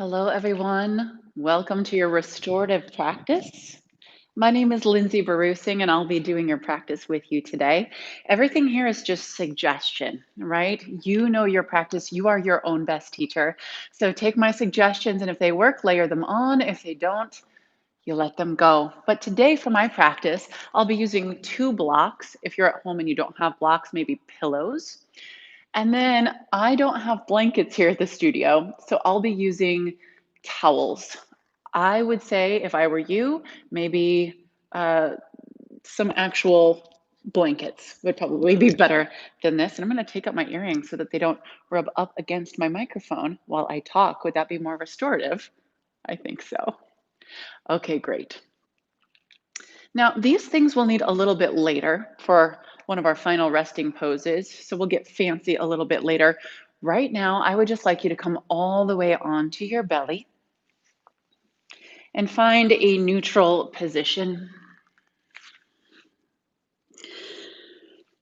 Hello, everyone. Welcome to your restorative practice. My name is Linsey Barusing, and I'll be doing your practice with you today. Everything here is just suggestion, right? You know your practice. You are your own best teacher. So take my suggestions, and if they work, layer them on. If they don't, you let them go. But today for my practice, I'll be using two blocks. If you're at home and you don't have blocks, maybe pillows. And then I don't have blankets here at the studio, so I'll be using towels. I would say if I were you, maybe some actual blankets would probably be better than this. And I'm going to take out my earrings so that they don't rub up against my microphone while I talk. Would that be more restorative? I think so. Okay, great. Now, these things we'll need a little bit later for one of our final resting poses. So we'll get fancy a little bit later. Right now, I would just like you to come all the way onto your belly and find a neutral position.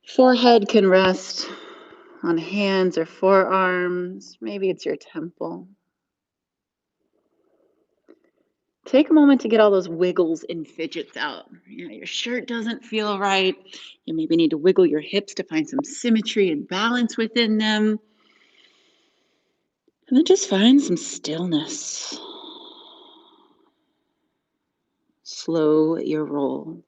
Forehead can rest on hands or forearms. Maybe it's your temple. Take a moment to get all those wiggles and fidgets out. Your shirt doesn't feel right. You maybe need to wiggle your hips to find some symmetry and balance within them. And then just find some stillness. Slow your roll.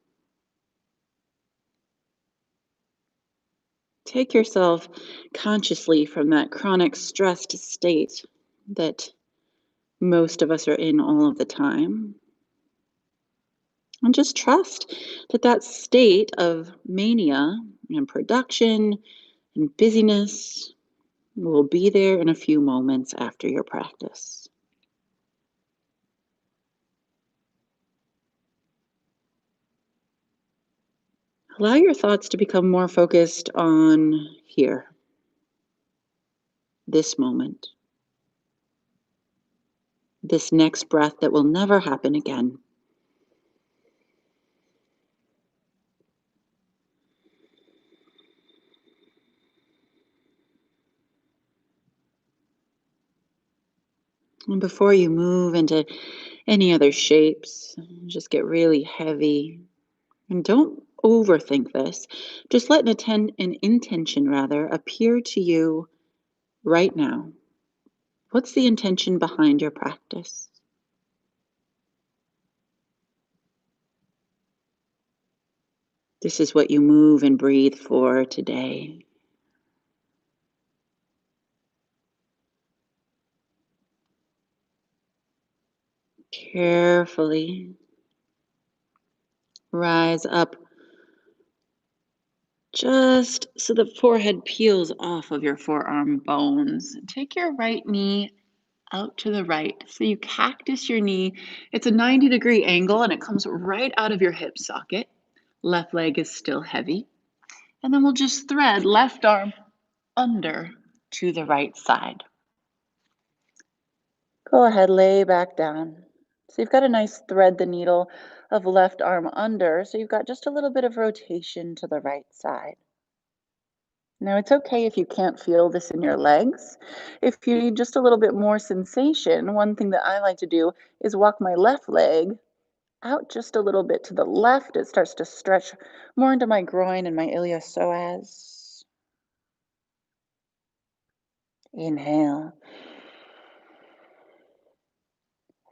Take yourself consciously from that chronic stressed state that most of us are in all of the time. And just trust that that state of mania and production and busyness will be there in a few moments after your practice. Allow your thoughts to become more focused on here, this moment, this next breath that will never happen again. And before you move into any other shapes, just get really heavy. And don't overthink this. Just let an intention rather appear to you right now. What's the intention behind your practice? This is what you move and breathe for today. Carefully rise up just so the forehead peels off of your forearm bones. Take your right knee out to the right. So you cactus your knee. It's a 90-degree angle and it comes right out of your hip socket. Left leg is still heavy. And then we'll just thread left arm under to the right side. Go ahead, lay back down. So you've got a nice thread the needle of left arm under. So you've got just a little bit of rotation to the right side. Now, it's okay if you can't feel this in your legs. If you need just a little bit more sensation, one thing that I like to do is walk my left leg out just a little bit to the left. It starts to stretch more into my groin and my iliopsoas. Inhale.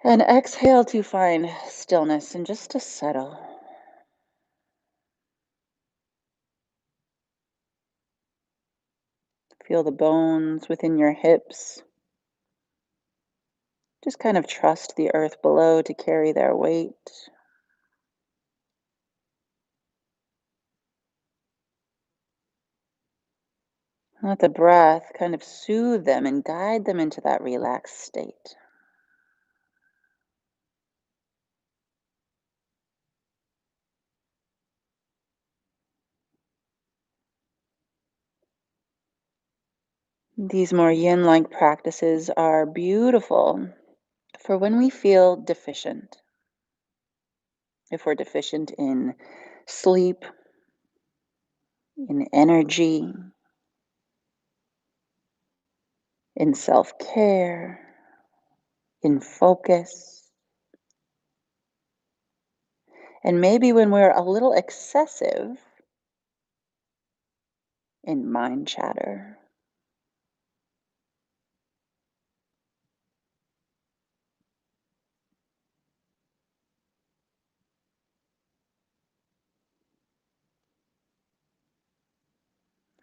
And exhale to find stillness and just to settle. Feel the bones within your hips. Just kind of trust the earth below to carry their weight. Let the breath kind of soothe them and guide them into that relaxed state. These more yin-like practices are beautiful for when we feel deficient. If we're deficient in sleep, in energy, in self-care, in focus, and maybe when we're a little excessive in mind chatter.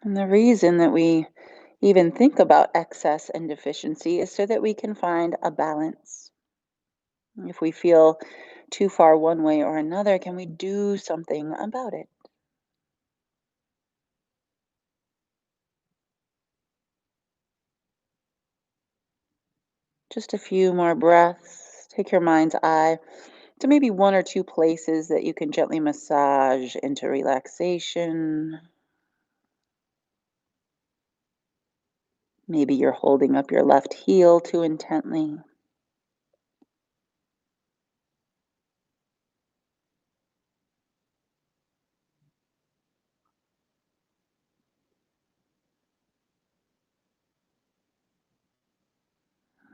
And the reason that we even think about excess and deficiency is so that we can find a balance. If we feel too far one way or another, can we do something about it? Just a few more breaths. Take your mind's eye to maybe one or two places that you can gently massage into relaxation. Maybe you're holding up your left heel too intently.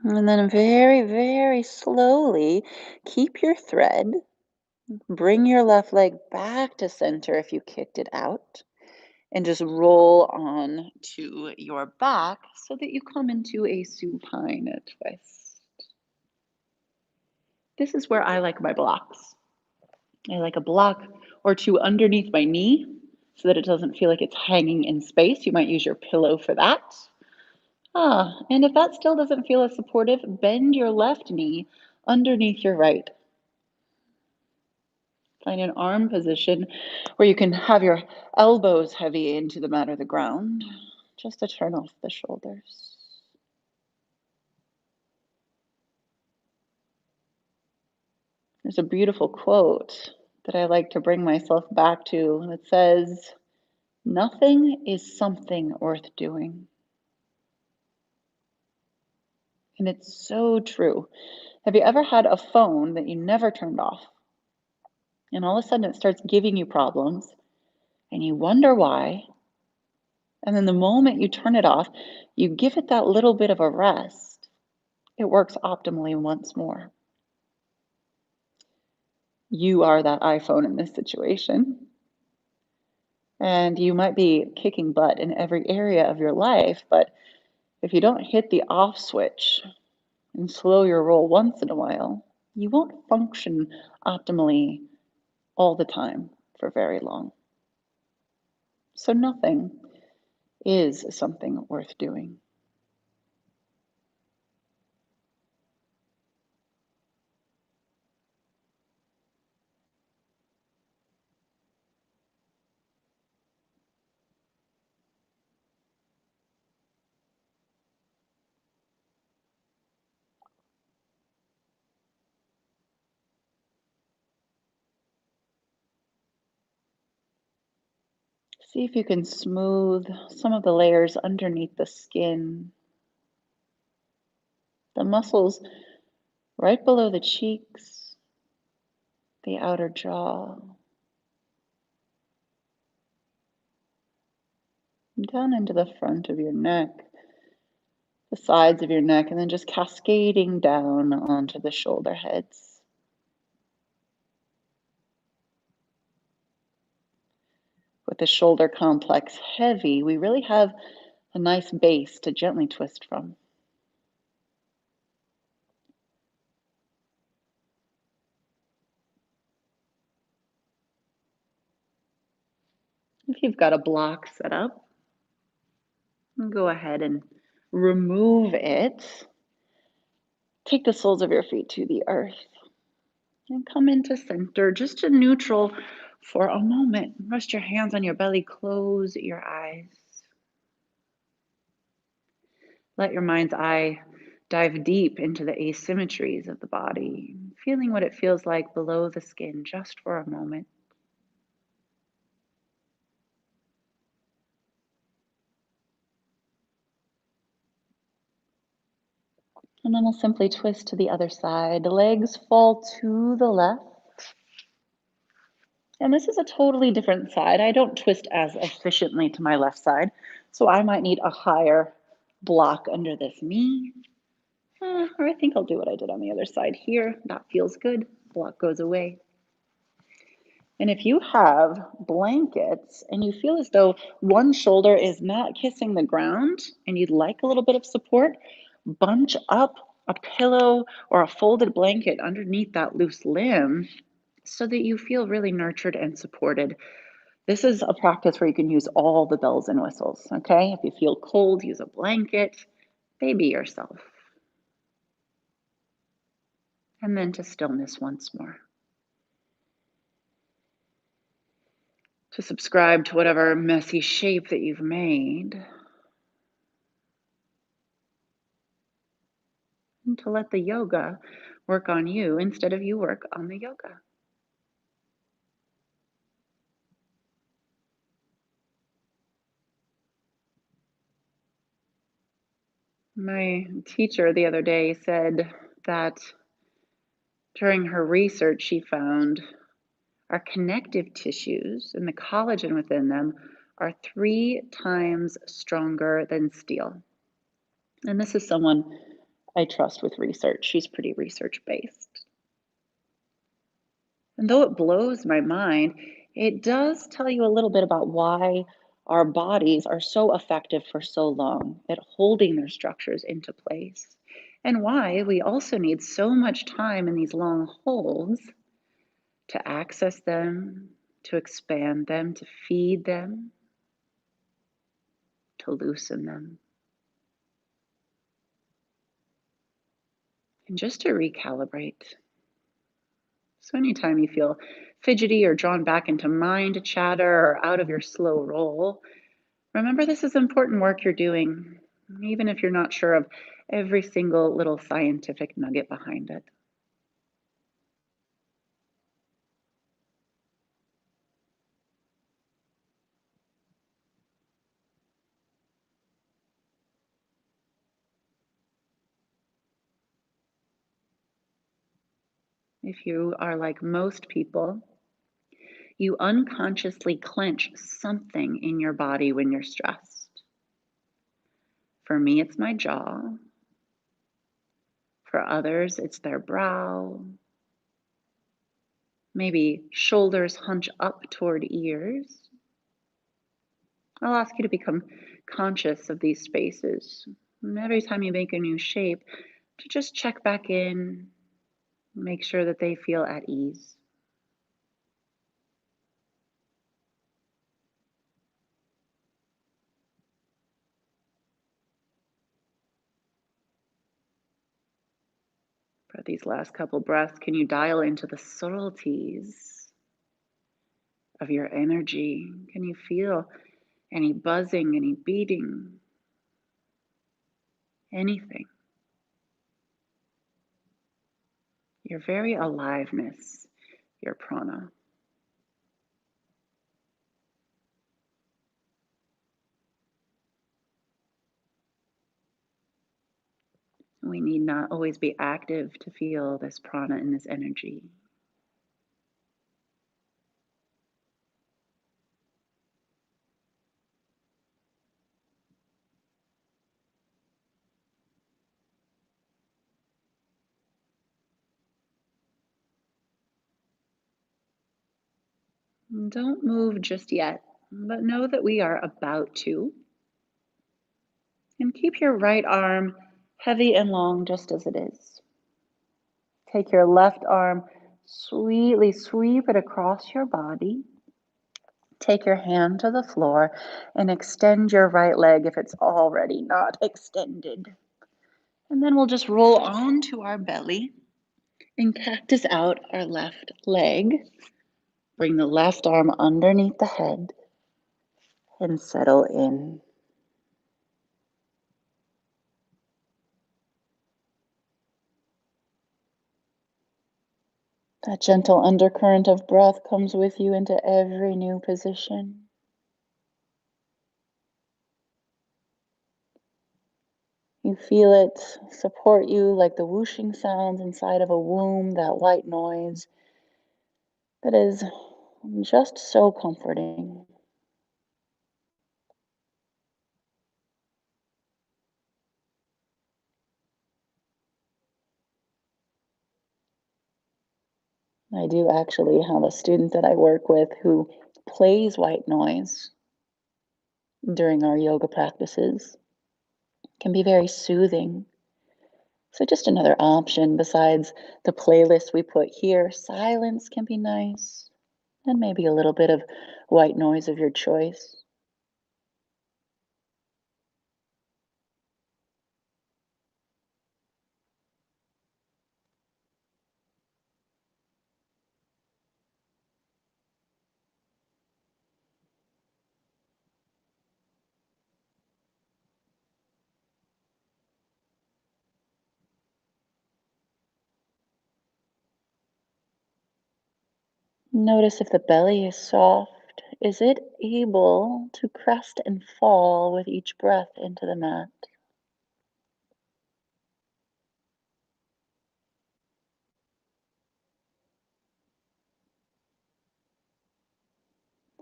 And then very, very slowly keep your thread. Bring your left leg back to center if you kicked it out. And just roll on to your back so that you come into a supine twist. This is where I like my blocks. I like a block or two underneath my knee so that it doesn't feel like it's hanging in space. You might use your pillow for that. And if that still doesn't feel as supportive, bend your left knee underneath your right. Find an arm position where you can have your elbows heavy into the mat or the ground, just to turn off the shoulders. There's a beautiful quote that I like to bring myself back to that says, "Nothing is something worth doing." And it's so true. Have you ever had a phone that you never turned off? And all of a sudden it starts giving you problems and you wonder why. And then the moment you turn it off, you give it that little bit of a rest. It works optimally once more. You are that iPhone in this situation. And you might be kicking butt in every area of your life, but if you don't hit the off switch and slow your roll once in a while, you won't function optimally all the time for very long. So nothing is something worth doing. See if you can smooth some of the layers underneath the skin, the muscles right below the cheeks, the outer jaw, down into the front of your neck, the sides of your neck, and then just cascading down onto the shoulder heads. With the shoulder complex heavy, we really have a nice base to gently twist from. If you've got a block set up, go ahead and remove it. Take the soles of your feet to the earth and come into center, just to neutral for a moment. Rest your hands on your belly, close your eyes. Let your mind's eye dive deep into the asymmetries of the body, feeling what it feels like below the skin just for a moment. And then we'll simply twist to the other side. The legs fall to the left. And this is a totally different side. I don't twist as efficiently to my left side, so I might need a higher block under this knee. Or I think I'll do what I did on the other side here. That feels good. Block goes away. And if you have blankets and you feel as though one shoulder is not kissing the ground and you'd like a little bit of support, bunch up a pillow or a folded blanket underneath that loose limb so that you feel really nurtured and supported. This is a practice where you can use all the bells and whistles, okay? If you feel cold, use a blanket, baby yourself. And then to stillness once more. To subscribe to whatever messy shape that you've made. And to let the yoga work on you instead of you work on the yoga. My teacher the other day said that during her research, she found our connective tissues and the collagen within them are 3 times stronger than steel. And this is someone I trust with research. She's pretty research based. And though it blows my mind, it does tell you a little bit about why our bodies are so effective for so long at holding their structures into place, and why we also need so much time in these long holds to access them, to expand them, to feed them, to loosen them, and just to recalibrate. So, anytime you feel fidgety or drawn back into mind chatter or out of your slow roll, remember, this is important work you're doing, even if you're not sure of every single little scientific nugget behind it. If you are like most people, you unconsciously clench something in your body when you're stressed. For me, it's my jaw. For others, it's their brow. Maybe shoulders hunch up toward ears. I'll ask you to become conscious of these spaces. And every time you make a new shape, to just check back in, make sure that they feel at ease. For these last couple breaths, can you dial into the subtleties of your energy? Can you feel any buzzing, any beating, anything? Your very aliveness, your prana. We need not always be active to feel this prana and this energy. Don't move just yet, but know that we are about to. And keep your right arm heavy and long just as it is. Take your left arm, sweetly sweep it across your body. Take your hand to the floor and extend your right leg if it's already not extended. And then we'll just roll onto our belly and cactus out our left leg. Bring the left arm underneath the head and settle in. That gentle undercurrent of breath comes with you into every new position. You feel it support you like the whooshing sounds inside of a womb, that white noise that is just so comforting. I do actually have a student that I work with who plays white noise during our yoga practices. Can be very soothing. So just another option besides the playlist we put here. Silence can be nice, and maybe a little bit of white noise of your choice. Notice if the belly is soft. Is it able to crest and fall with each breath into the mat?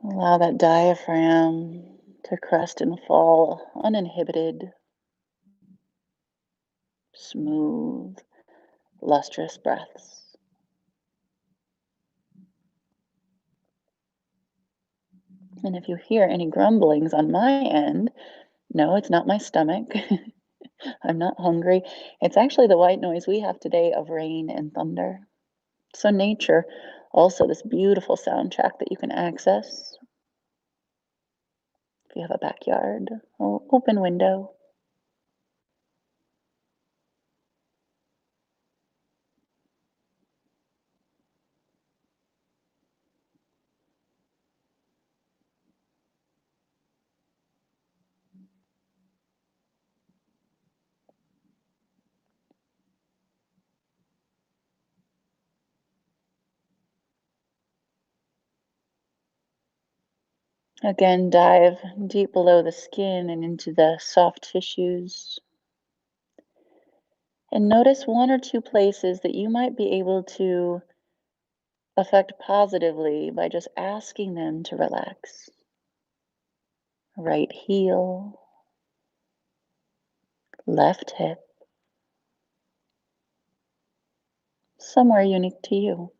Allow that diaphragm to crest and fall uninhibited, smooth, lustrous breaths. And if you hear any grumblings on my end, no, it's not my stomach. I'm not hungry. It's actually the white noise we have today of rain and thunder. So, nature, also this beautiful soundtrack that you can access if you have a backyard, open window. Again, dive deep below the skin and into the soft tissues. And notice one or two places that you might be able to affect positively by just asking them to relax. Right heel, left hip, somewhere unique to you.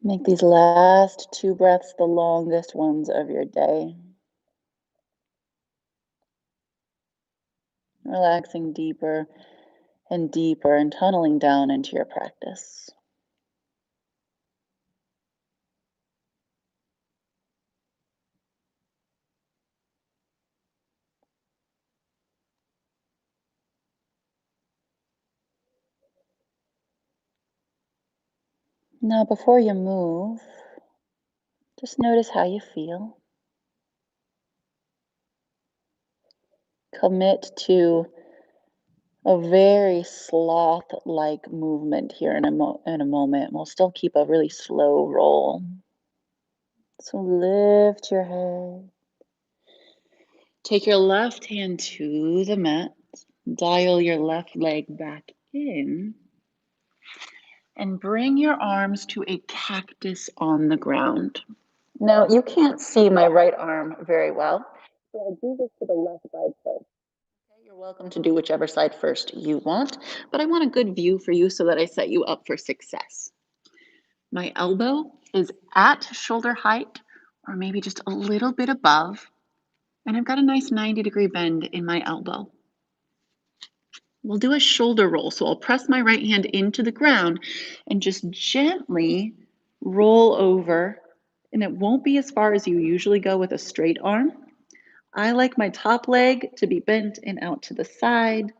Make these last two breaths the longest ones of your day. Relaxing deeper and deeper and tunneling down into your practice. Now, before you move, just notice how you feel. Commit to a very sloth-like movement here in a moment. We'll still keep a really slow roll. So lift your head. Take your left hand to the mat. Dial your left leg back in. And bring your arms to a cactus on the ground. Now, you can't see my right arm very well, so I'll do this to the left side first. Okay, you're welcome to do whichever side first you want, but I want a good view for you so that I set you up for success. My elbow is at shoulder height or maybe just a little bit above, and I've got a nice 90-degree bend in my elbow. We'll do a shoulder roll. So I'll press my right hand into the ground and just gently roll over. And it won't be as far as you usually go with a straight arm. I like my top leg to be bent and out to the side.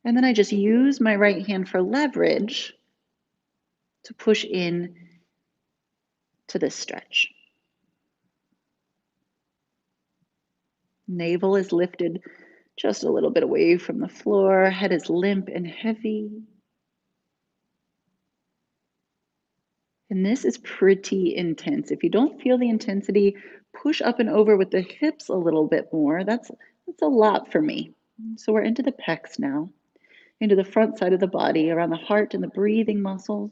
And then I just use my right hand for leverage to push in to this stretch. Navel is lifted just a little bit away from the floor. Head is limp and heavy. And this is pretty intense. If you don't feel the intensity, push up and over with the hips a little bit more. That's a lot for me. So we're into the pecs now, into the front side of the body, around the heart and the breathing muscles.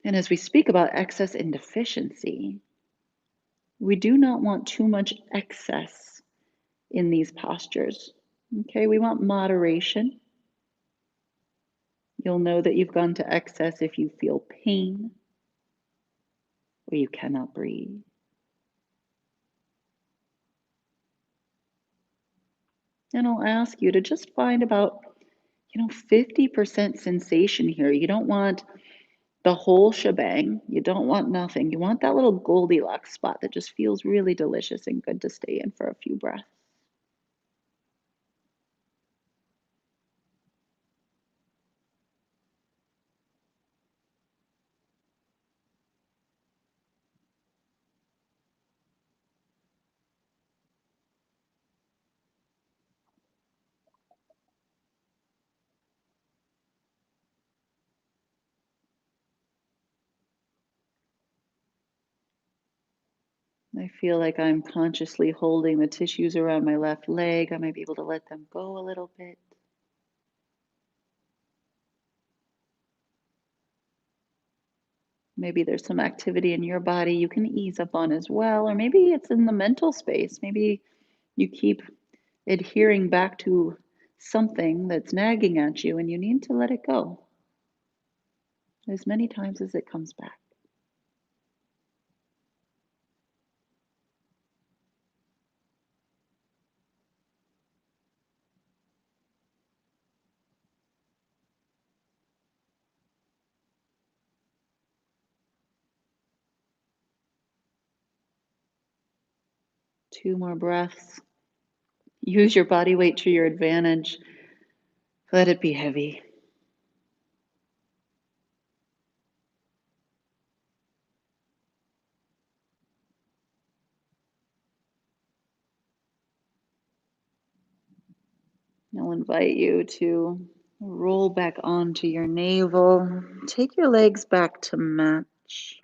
And as we speak about excess and deficiency, we do not want too much excess in these postures. Okay, we want moderation. You'll know that you've gone to excess if you feel pain or you cannot breathe. And I'll ask you to just find about, 50% sensation here. You don't want the whole shebang. You don't want nothing. You want that little Goldilocks spot that just feels really delicious and good to stay in for a few breaths. I feel like I'm consciously holding the tissues around my left leg. I might be able to let them go a little bit. Maybe there's some activity in your body you can ease up on as well, or maybe it's in the mental space. Maybe you keep adhering back to something that's nagging at you and you need to let it go as many times as it comes back. Two more breaths. Use your body weight to your advantage. Let it be heavy. I'll invite you to roll back onto your navel. Take your legs back to match.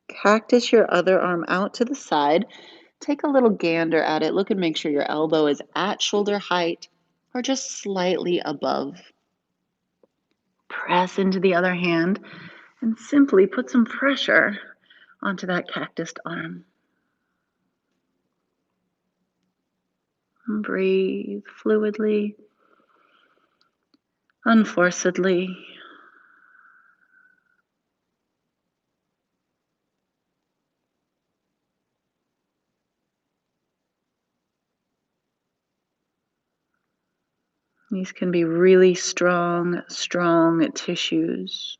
Cactus your other arm out to the side. Take a little gander at it. Look and make sure your elbow is at shoulder height or just slightly above. Press into the other hand and simply put some pressure onto that cactused arm. And breathe fluidly, unforcedly. These can be really strong, strong tissues.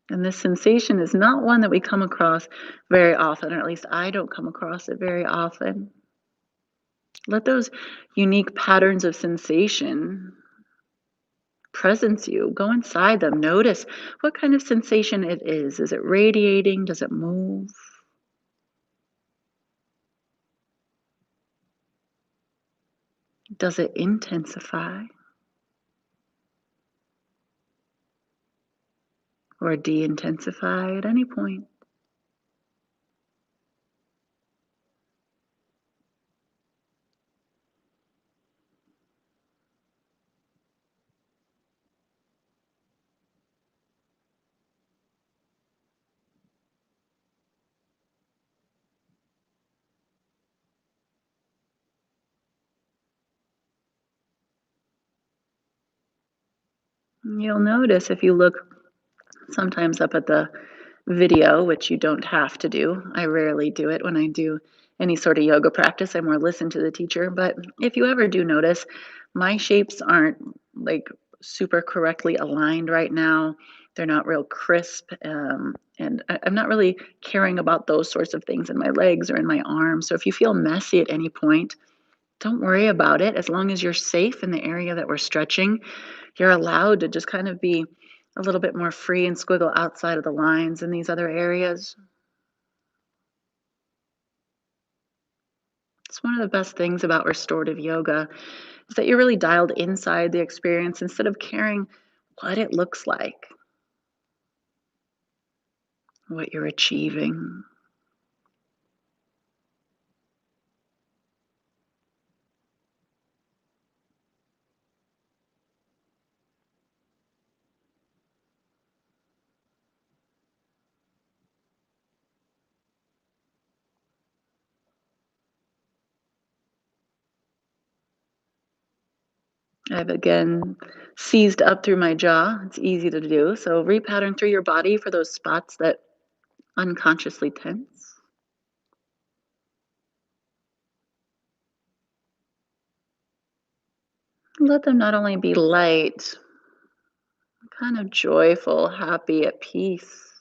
And this sensation is not one that we come across very often, or at least I don't come across it very often. Let those unique patterns of sensation presence you. Go inside them. Notice what kind of sensation it is. Is it radiating? Does it move? Does it intensify or de-intensify at any point? You'll notice if you look sometimes up at the video, which you don't have to do. I rarely do it when I do any sort of yoga practice. I more listen to the teacher. But if you ever do notice, my shapes aren't like super correctly aligned right now. They're not real crisp. And I'm not really caring about those sorts of things in my legs or in my arms. So if you feel messy at any point, don't worry about it. As long as you're safe in the area that we're stretching, you're allowed to just kind of be a little bit more free and squiggle outside of the lines in these other areas. It's one of the best things about restorative yoga is that you're really dialed inside the experience instead of caring what it looks like, what you're achieving. I've again seized up through my jaw. It's easy to do. So repattern through your body for those spots that unconsciously tense. Let them not only be light, kind of joyful, happy, at peace,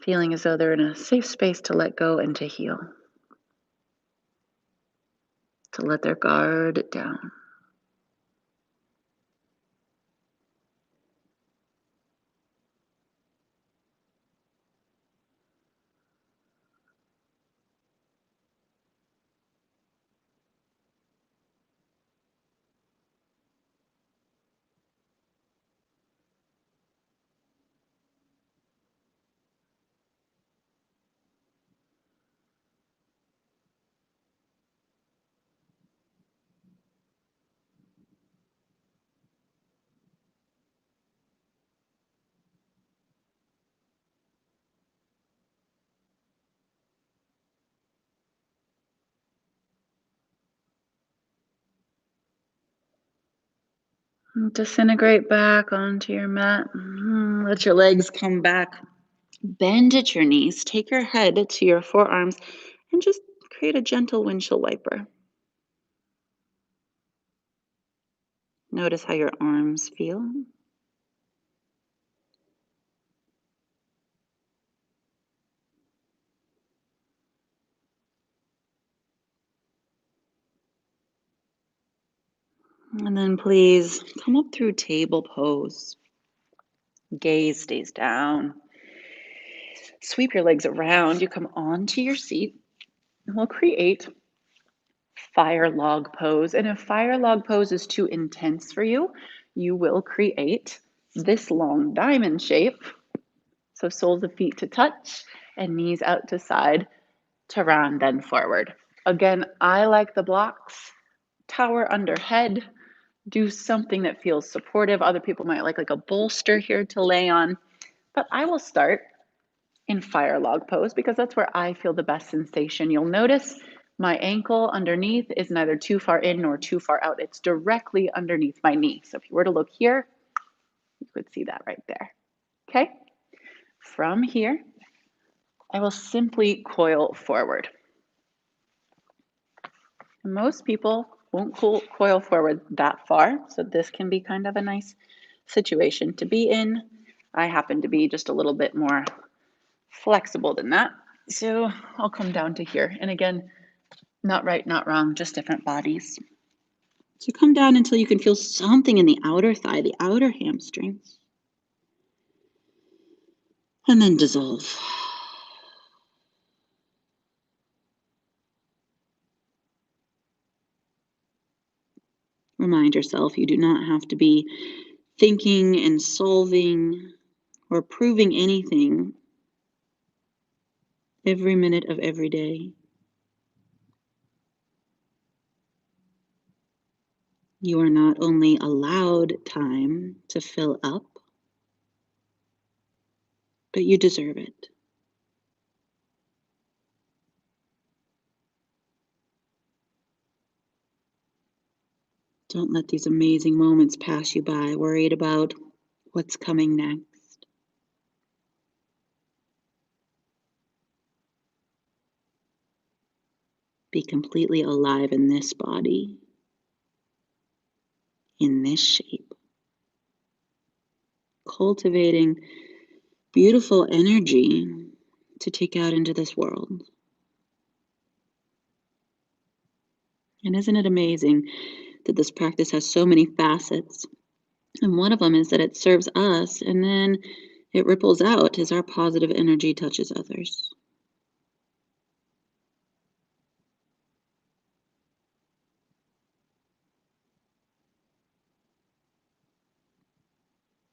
feeling as though they're in a safe space to let go and to heal, to let their guard down. And disintegrate back onto your mat. Let your legs come back. Bend at your knees. Take your head to your forearms and just create a gentle windshield wiper. Notice how your arms feel. And then please come up through table pose. Gaze stays down. Sweep your legs around. You come onto your seat. And we'll create fire log pose. And if fire log pose is too intense for you, you will create this long diamond shape. So soles of feet to touch and knees out to side to round then forward. Again, I like the blocks. Tower under head. Do something that feels supportive. Other people might like a bolster here to lay on. But I will start in fire log pose because that's where I feel the best sensation. You'll notice my ankle underneath is neither too far in nor too far out. It's directly underneath my knee. So if you were to look here, you could see that right there. Okay. From here, I will simply coil forward. Most people won't coil forward that far, so this can be kind of a nice situation to be in. I happen to be just a little bit more flexible than that, so I'll come down to here. And again, not right, not wrong, just different bodies. So come down until you can feel something in the outer thigh, the outer hamstrings, and then dissolve. Remind yourself you do not have to be thinking and solving or proving anything every minute of every day. You are not only allowed time to fill up, but you deserve it. Don't let these amazing moments pass you by, worried about what's coming next. Be completely alive in this body, in this shape, cultivating beautiful energy to take out into this world. And isn't it amazing that this practice has so many facets? And one of them is that it serves us, and then it ripples out as our positive energy touches others.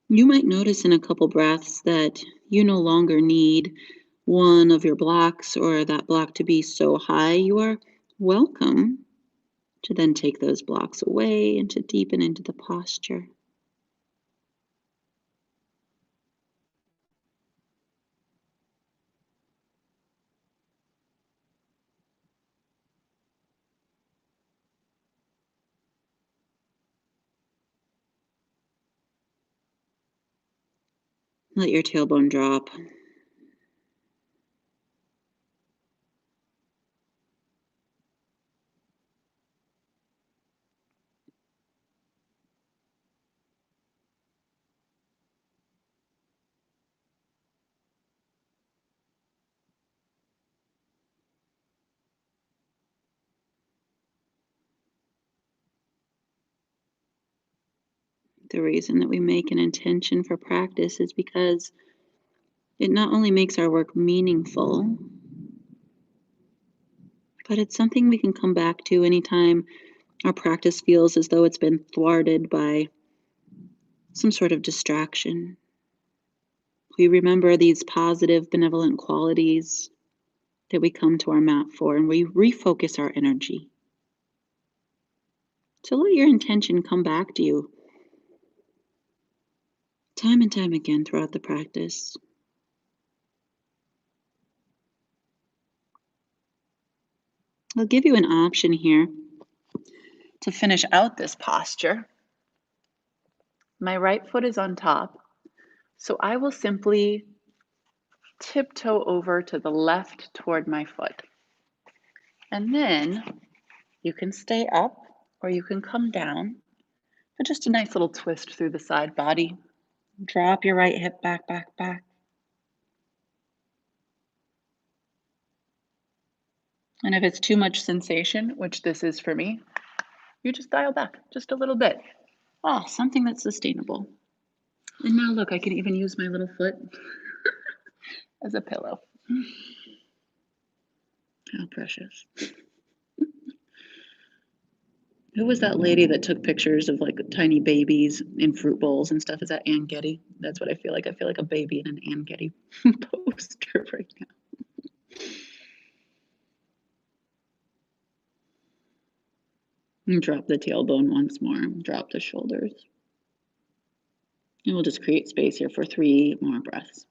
You might notice in a couple breaths that you no longer need one of your blocks or that block to be so high. You are welcome to then take those blocks away and to deepen into the posture. Let your tailbone drop. The reason that we make an intention for practice is because it not only makes our work meaningful, but it's something we can come back to anytime our practice feels as though it's been thwarted by some sort of distraction. We remember these positive, benevolent qualities that we come to our mat for, and we refocus our energy. So let your intention come back to you time and time again throughout the practice. I'll give you an option here to finish out this posture. My right foot is on top, so I will simply tiptoe over to the left toward my foot. And then you can stay up or you can come down for just a nice little twist through the side body. Drop your right hip back, back, back. And if it's too much sensation, which this is for me, you just dial back just a little bit. Ah, something that's sustainable. And now look, I can even use my little foot as a pillow. How precious. Who was that lady that took pictures of like tiny babies in fruit bowls and stuff? Is that Ann Getty? That's what I feel like. I feel like a baby in an Ann Getty poster right now. And drop the tailbone once more. Drop the shoulders. And we'll just create space here for 3 more breaths.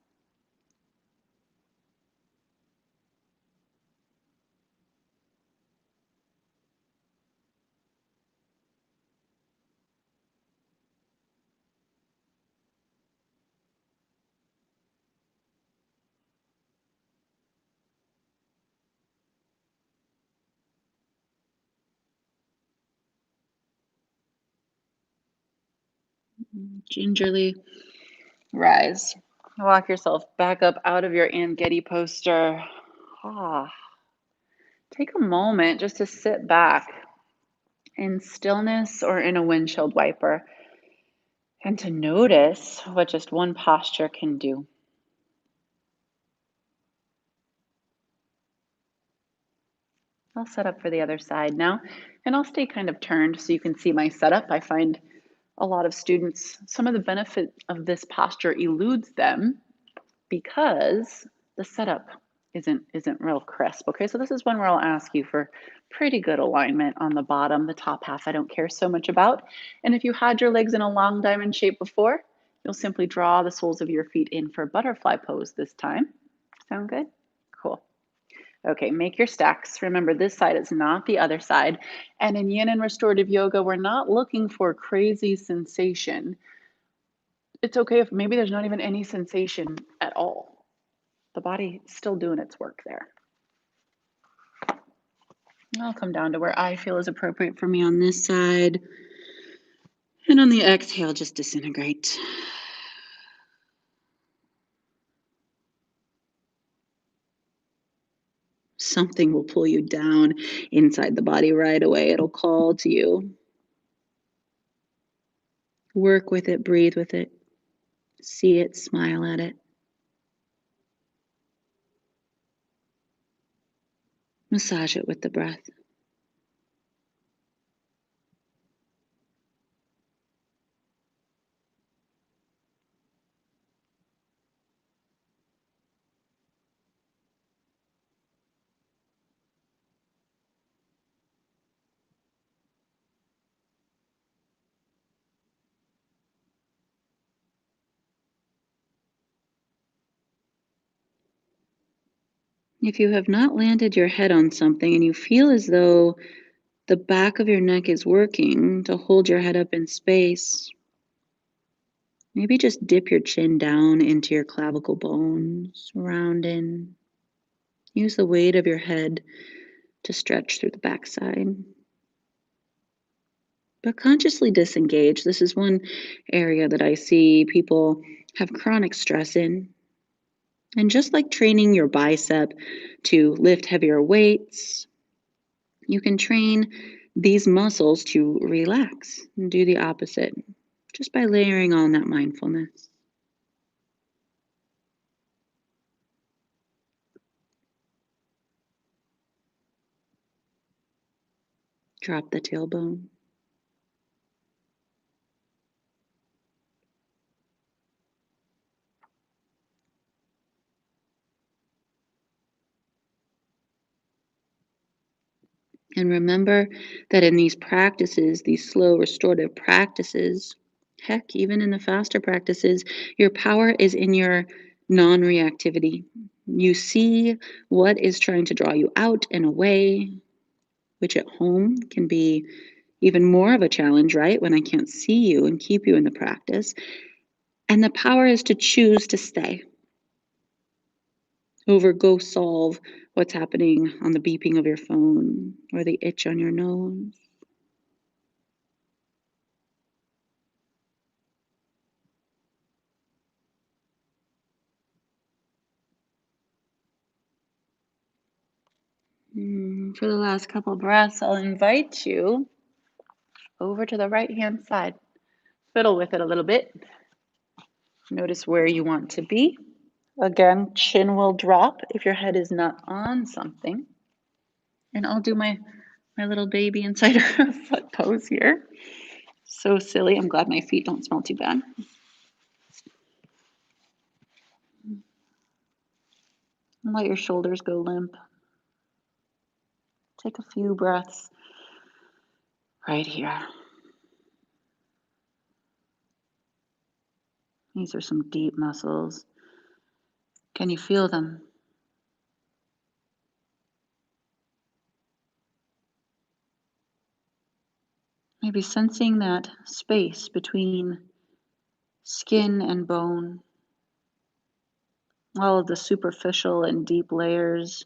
Gingerly rise. Walk yourself back up out of your Ann Getty poster. Ah, take a moment just to sit back in stillness or in a windshield wiper and to notice what just one posture can do. I'll set up for the other side now, and I'll stay kind of turned so you can see my setup. I find a lot of students, some of the benefit of this posture eludes them because the setup isn't real crisp. Okay, so this is one where I'll ask you for pretty good alignment on the bottom. The top half I don't care so much about. And if you had your legs in a long diamond shape before, you'll simply draw the soles of your feet in for butterfly pose this time. Sound good? Cool. Okay, make your stacks. Remember, this side is not the other side. And in yin and restorative yoga, we're not looking for crazy sensation. It's okay if maybe there's not even any sensation at all. The body is still doing its work there. I'll come down to where I feel is appropriate for me on this side. And on the exhale, just disintegrate. Something will pull you down inside the body right away. It'll call to you. Work with it, breathe with it, see it, smile at it. Massage it with the breath. If you have not landed your head on something and you feel as though the back of your neck is working to hold your head up in space, maybe just dip your chin down into your clavicle bones, round in. Use the weight of your head to stretch through the backside. But consciously disengage. This is one area that I see people have chronic stress in. And just like training your bicep to lift heavier weights, you can train these muscles to relax and do the opposite just by layering on that mindfulness. Drop the tailbone. And remember that in these practices, these slow restorative practices, heck, even in the faster practices, your power is in your non reactivity. You see what is trying to draw you out and away, which at home can be even more of a challenge, right? When I can't see you and keep you in the practice. And the power is to choose to stay over go solve what's happening on the beeping of your phone or the itch on your nose. For the last couple breaths, I'll invite you over to the right hand side. Fiddle with it a little bit. Notice where you want to be. Again, chin will drop if your head is not on something. And I'll do my little baby inside her foot pose here. So silly. I'm glad my feet don't smell too bad. And let your shoulders go limp. Take a few breaths right here. These are some deep muscles. Can you feel them? Maybe sensing that space between skin and bone, all of the superficial and deep layers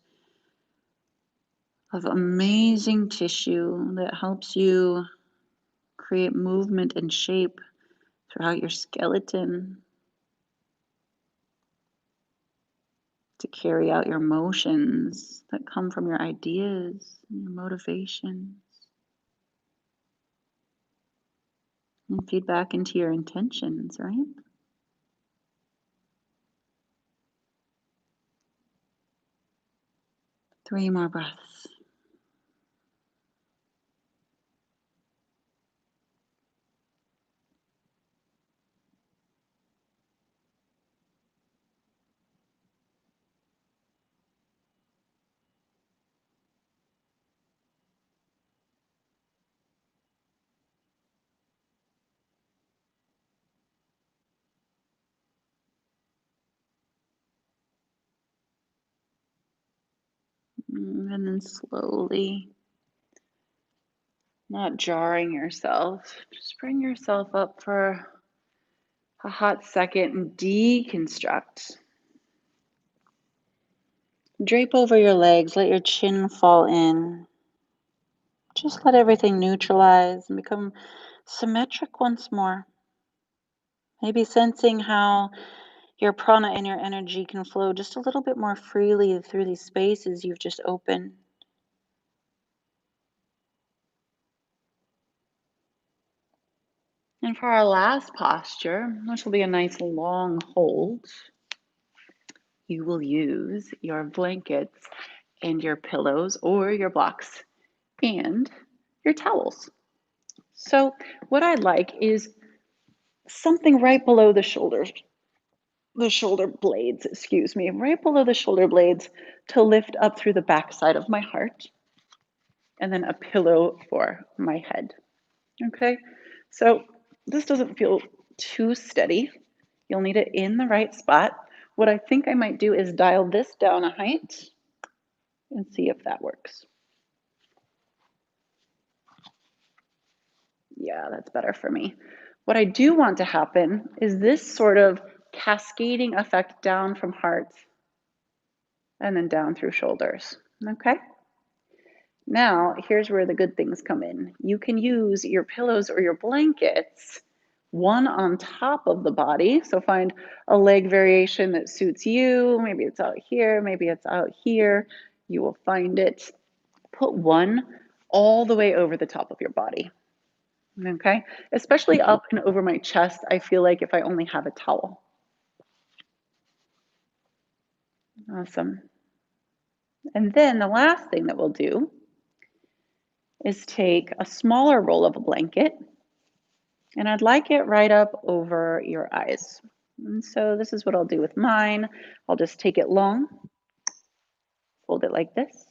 of amazing tissue that helps you create movement and shape throughout your skeleton to carry out your motions that come from your ideas, your motivations, and feed back into your intentions, right? 3 more breaths. And then slowly, not jarring yourself, just bring yourself up for a hot second and deconstruct. Drape over your legs, let your chin fall in. Just let everything neutralize and become symmetric once more. Maybe sensing how your prana and your energy can flow just a little bit more freely through these spaces you've just opened. And for our last posture, which will be a nice long hold, you will use your blankets and your pillows or your blocks and your towels. So what I like is something right below the shoulder blades, excuse me, right below the shoulder blades to lift up through the backside of my heart, and then a pillow for my head. Okay, so this doesn't feel too steady. You'll need it in the right spot. What I think I might do is dial this down a height and see if that works. Yeah, that's better for me. What I do want to happen is this sort of cascading effect down from heart and then down through shoulders. Okay? Now, here's where the good things come in. You can use your pillows or your blankets, one on top of the body. So find a leg variation that suits you. Maybe it's out here, maybe it's out here. You will find it. Put one all the way over the top of your body. Okay? Especially up and over my chest, I feel like if I only have a towel. Awesome. And then the last thing that we'll do is take a smaller roll of a blanket, and I'd like it right up over your eyes. And so this is what I'll do with mine. I'll just take it long, fold it like this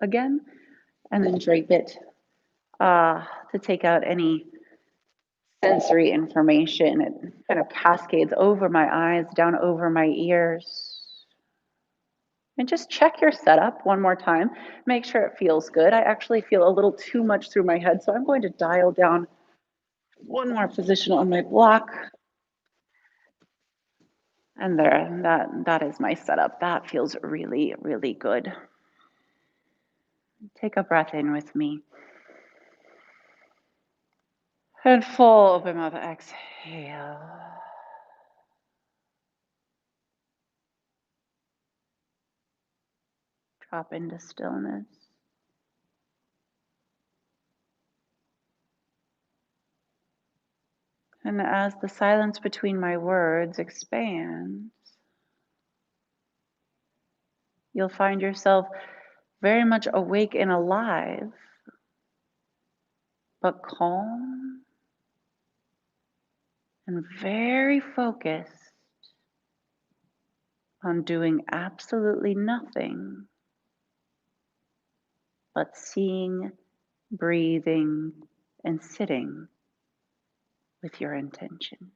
again, and then drape it to take out any sensory information. It kind of cascades over my eyes, down over my ears. And just check your setup one more time. Make sure it feels good. I actually feel a little too much through my head, so I'm going to dial down one more position on my block. And there, that is my setup. That feels really, really good. Take a breath in with me. And full open mouth, exhale. Drop into stillness. And as the silence between my words expands, you'll find yourself very much awake and alive, but calm and very focused on doing absolutely nothing but seeing, breathing, and sitting with your intention.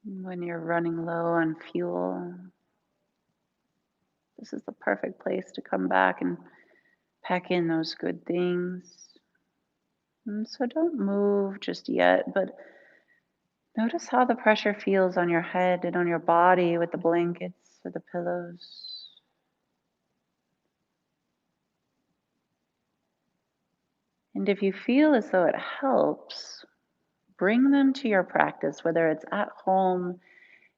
When you're running low on fuel, this is the perfect place to come back and pack in those good things. And so don't move just yet, but notice how the pressure feels on your head and on your body with the blankets or the pillows. And if you feel as though it helps, bring them to your practice, whether it's at home,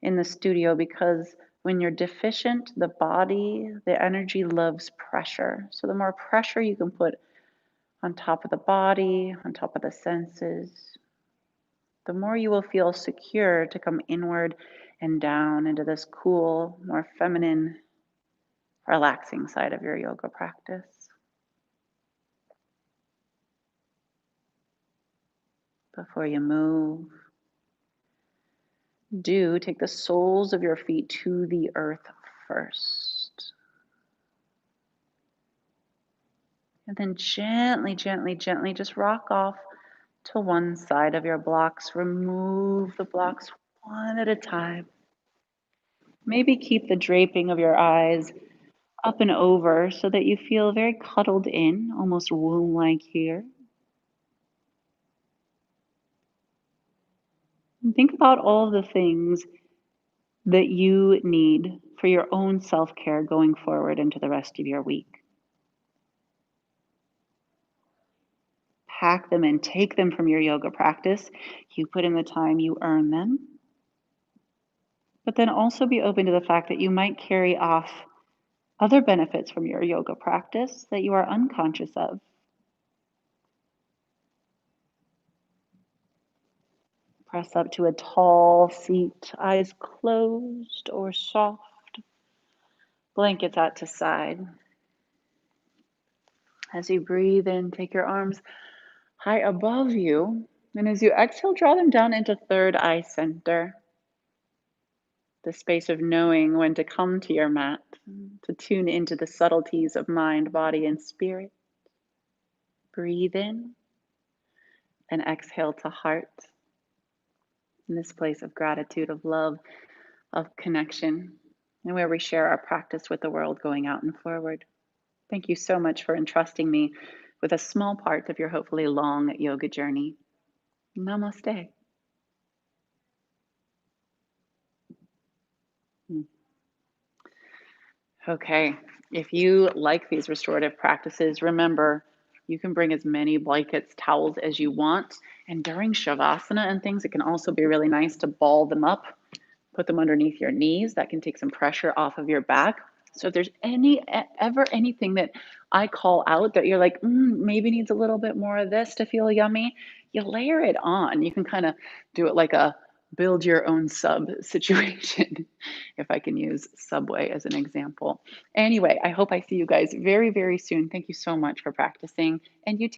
in the studio, because When you're deficient, the body, the energy loves pressure. So the more pressure you can put on top of the body, on top of the senses, the more you will feel secure to come inward and down into this cool, more feminine, relaxing side of your yoga practice. Before you move, do take the soles of your feet to the earth first. And then gently, gently, gently just rock off to one side of your blocks. Remove the blocks one at a time. Maybe keep the draping of your eyes up and over so that you feel very cuddled in, almost womb like here. And think about all the things that you need for your own self care going forward into the rest of your week. Pack them and take them from your yoga practice. You put in the time, you earn them. But then also be open to the fact that you might carry off other benefits from your yoga practice that you are unconscious of. Press up to a tall seat, eyes closed or soft, blankets out to side. As you breathe in, take your arms high above you. And as you exhale, draw them down into third eye center, the space of knowing when to come to your mat, to tune into the subtleties of mind, body, and spirit. Breathe in and exhale to heart, in this place of gratitude, of love, of connection, and where we share our practice with the world going out and forward. Thank you so much for entrusting me with a small part of your hopefully long yoga journey. Namaste. Okay, if you like these restorative practices, remember you can bring as many blankets, towels as you want. And during Shavasana and things, it can also be really nice to ball them up, put them underneath your knees. That can take some pressure off of your back. So if there's ever anything that I call out that you're like, maybe needs a little bit more of this to feel yummy, you layer it on. You can kind of do it like a build your own sub situation, if I can use Subway as an example. Anyway, I hope I see you guys very, very soon. Thank you so much for practicing. And you